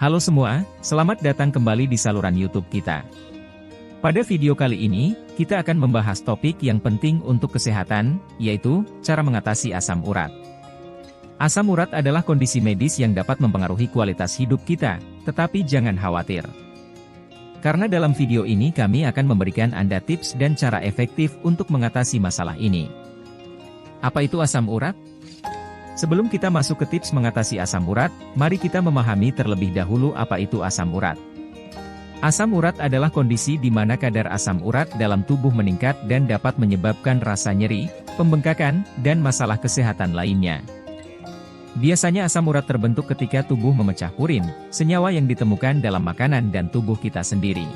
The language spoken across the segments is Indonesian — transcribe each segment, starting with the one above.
Halo semua, selamat datang kembali di saluran YouTube kita. Pada video kali ini, kita akan membahas topik yang penting untuk kesehatan, yaitu cara mengatasi asam urat. Asam urat adalah kondisi medis yang dapat mempengaruhi kualitas hidup kita, tetapi jangan khawatir. Karena dalam video ini kami akan memberikan Anda tips dan cara efektif untuk mengatasi masalah ini. Apa itu asam urat? Sebelum kita masuk ke tips mengatasi asam urat, mari kita memahami terlebih dahulu apa itu asam urat. Asam urat adalah kondisi di mana kadar asam urat dalam tubuh meningkat dan dapat menyebabkan rasa nyeri, pembengkakan, dan masalah kesehatan lainnya. Biasanya asam urat terbentuk ketika tubuh memecah purin, senyawa yang ditemukan dalam makanan dan tubuh kita sendiri.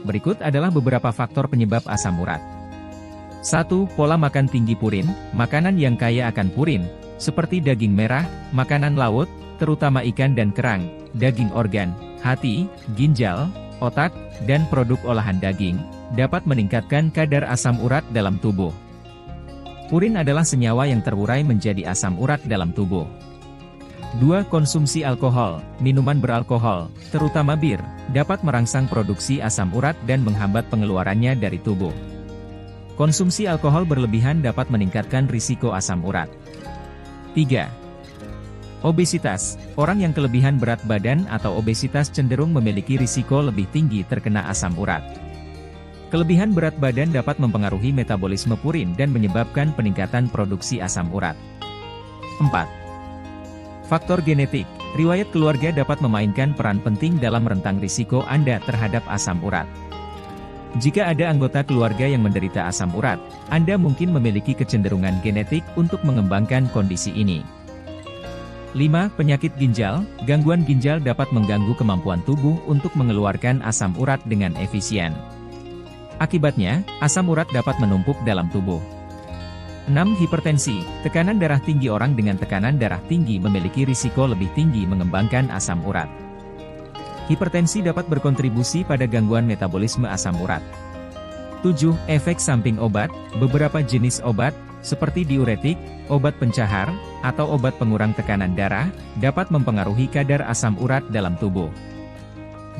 Berikut adalah beberapa faktor penyebab asam urat. 1. Pola makan tinggi purin, makanan yang kaya akan purin, seperti daging merah, makanan laut, terutama ikan dan kerang, daging organ, hati, ginjal, otak, dan produk olahan daging, dapat meningkatkan kadar asam urat dalam tubuh. Purin adalah senyawa yang terurai menjadi asam urat dalam tubuh. 2. Konsumsi alkohol, minuman beralkohol, terutama bir, dapat merangsang produksi asam urat dan menghambat pengeluarannya dari tubuh. Konsumsi alkohol berlebihan dapat meningkatkan risiko asam urat. 3. Obesitas. Orang yang kelebihan berat badan atau obesitas cenderung memiliki risiko lebih tinggi terkena asam urat. Kelebihan berat badan dapat mempengaruhi metabolisme purin dan menyebabkan peningkatan produksi asam urat. 4. Faktor genetik. Riwayat keluarga dapat memainkan peran penting dalam rentang risiko Anda terhadap asam urat. Jika ada anggota keluarga yang menderita asam urat, Anda mungkin memiliki kecenderungan genetik untuk mengembangkan kondisi ini. 5. Penyakit ginjal. Gangguan ginjal dapat mengganggu kemampuan tubuh untuk mengeluarkan asam urat dengan efisien. Akibatnya, asam urat dapat menumpuk dalam tubuh. 6. Hipertensi. Tekanan darah tinggi. Orang dengan tekanan darah tinggi memiliki risiko lebih tinggi mengembangkan asam urat. Hipertensi dapat berkontribusi pada gangguan metabolisme asam urat. 7. Efek samping obat. Beberapa jenis obat, seperti diuretik, obat pencahar, atau obat pengurang tekanan darah, dapat mempengaruhi kadar asam urat dalam tubuh.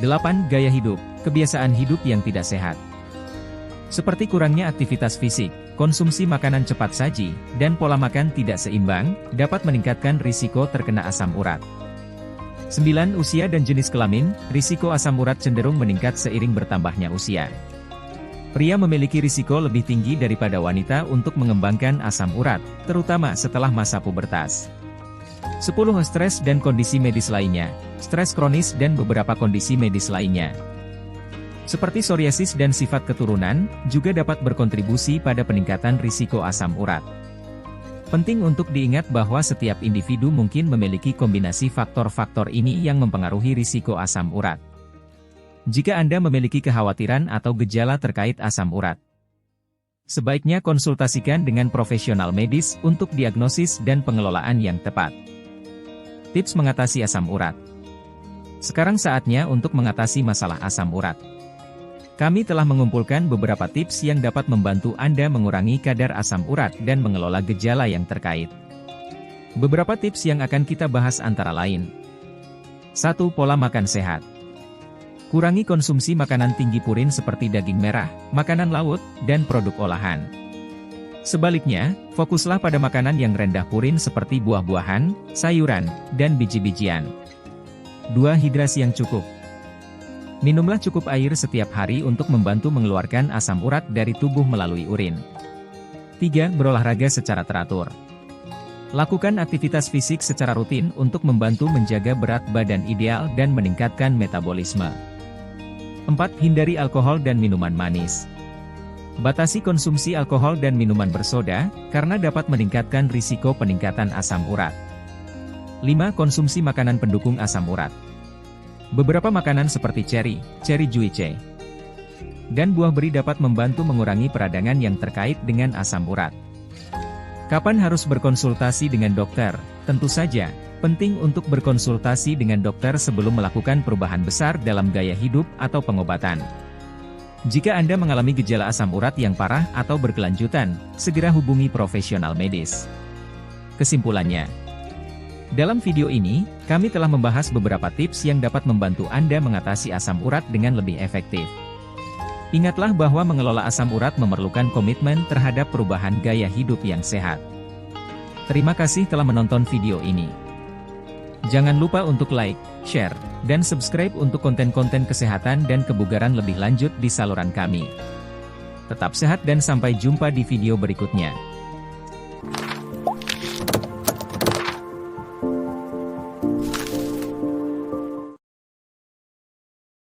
8. Gaya hidup. Kebiasaan hidup yang tidak sehat. Seperti kurangnya aktivitas fisik, konsumsi makanan cepat saji, dan pola makan tidak seimbang, dapat meningkatkan risiko terkena asam urat. 9. Usia dan jenis kelamin. Risiko asam urat cenderung meningkat seiring bertambahnya usia. Pria memiliki risiko lebih tinggi daripada wanita untuk mengembangkan asam urat, terutama setelah masa pubertas. 10. Stres dan kondisi medis lainnya. Stres kronis dan beberapa kondisi medis lainnya, seperti psoriasis dan sifat keturunan, juga dapat berkontribusi pada peningkatan risiko asam urat. Penting untuk diingat bahwa setiap individu mungkin memiliki kombinasi faktor-faktor ini yang mempengaruhi risiko asam urat. Jika Anda memiliki kekhawatiran atau gejala terkait asam urat, sebaiknya konsultasikan dengan profesional medis untuk diagnosis dan pengelolaan yang tepat. Tips mengatasi asam urat. Sekarang saatnya untuk mengatasi masalah asam urat. Kami telah mengumpulkan beberapa tips yang dapat membantu Anda mengurangi kadar asam urat dan mengelola gejala yang terkait. Beberapa tips yang akan kita bahas antara lain. 1. Pola makan sehat. Kurangi konsumsi makanan tinggi purin seperti daging merah, makanan laut, dan produk olahan. Sebaliknya, fokuslah pada makanan yang rendah purin seperti buah-buahan, sayuran, dan biji-bijian. 2. Hidrasi yang cukup. Minumlah cukup air setiap hari untuk membantu mengeluarkan asam urat dari tubuh melalui urin. 3. Berolahraga secara teratur. Lakukan aktivitas fisik secara rutin untuk membantu menjaga berat badan ideal dan meningkatkan metabolisme. 4. Hindari alkohol dan minuman manis. Batasi konsumsi alkohol dan minuman bersoda, karena dapat meningkatkan risiko peningkatan asam urat. 5. Konsumsi makanan pendukung asam urat. Beberapa makanan seperti ceri juice, dan buah beri dapat membantu mengurangi peradangan yang terkait dengan asam urat. Kapan harus berkonsultasi dengan dokter? Tentu saja, penting untuk berkonsultasi dengan dokter sebelum melakukan perubahan besar dalam gaya hidup atau pengobatan. Jika Anda mengalami gejala asam urat yang parah atau berkelanjutan, segera hubungi profesional medis. Kesimpulannya, Dalam video ini, kami telah membahas beberapa tips yang dapat membantu Anda mengatasi asam urat dengan lebih efektif. Ingatlah bahwa mengelola asam urat memerlukan komitmen terhadap perubahan gaya hidup yang sehat. Terima kasih telah menonton video ini. Jangan lupa untuk like, share, dan subscribe untuk konten-konten kesehatan dan kebugaran lebih lanjut di saluran kami. Tetap sehat dan sampai jumpa di video berikutnya.